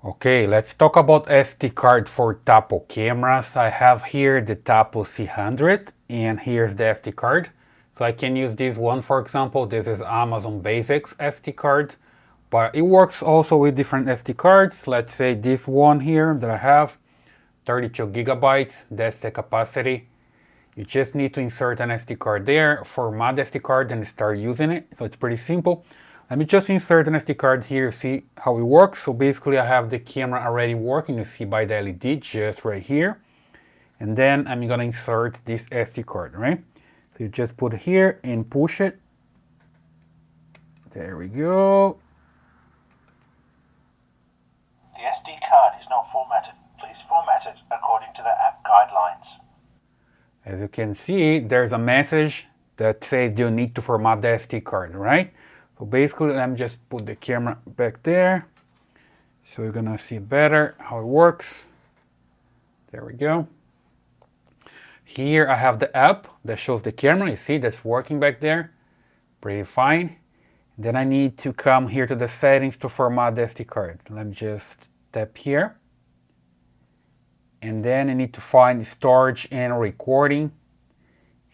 Okay, let's talk about SD card for Tapo cameras. I have here the Tapo C100 and here's the SD card. So I can use this one, for example. This is Amazon Basics SD card, but it works also with different SD cards. Let's say this one here that I have, 32 gigabytes, that's the capacity. You just need to insert an SD card there, format the SD card and start using it. So it's pretty simple. Let me just insert an SD card here, see how it works. So basically I have the camera already working, you see by the LED just right here. And then I'm gonna insert this SD card, right? So you just put it here and push it. There we go. The SD card is not formatted. Please format it according to the app guidelines. As you can see, there's a message that says you need to format the SD card, right? So basically, let me just put the camera back there. So you're gonna see better how it works. There we go. Here I have the app that shows the camera. You see that's working back there. Pretty fine. Then I need to come here to the settings to format the SD card. Let me just tap here. And then I need to find storage and recording.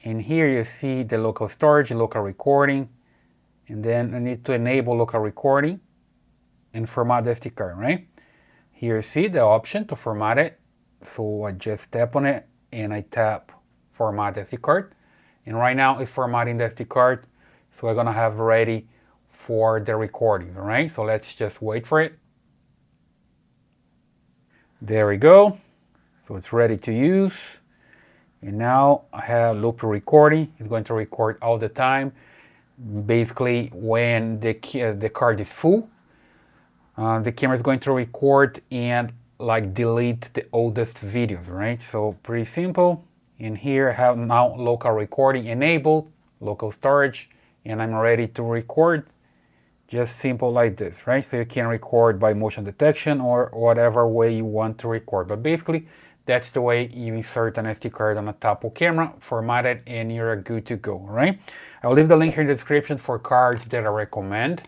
And here you see the local storage, local recording. And then I need to enable local recording and format the SD card, right? Here you see the option to format it. So I just tap on it and I tap format SD card. And right now it's formatting the SD card. So we're gonna have ready for the recording, all right? So let's just wait for it. There we go. So it's ready to use. And now I have loop recording. It's going to record all the time. Basically, when the card is full, the camera is going to record and like delete the oldest videos, right? So pretty simple. And here I have now local recording enabled, local storage, and I'm ready to record. Just simple like this, right? So you can record by motion detection or whatever way you want to record. But basically, that's the way you insert an SD card on a Tapo camera, format it, and you're good to go, right? I'll leave the link here in the description for cards that I recommend,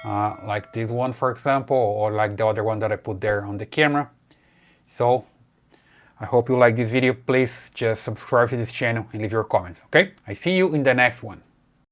like this one, for example, or like the other one that I put there on the camera. So I hope you like this video. Please just subscribe to this channel and leave your comments, okay? I see you in the next one.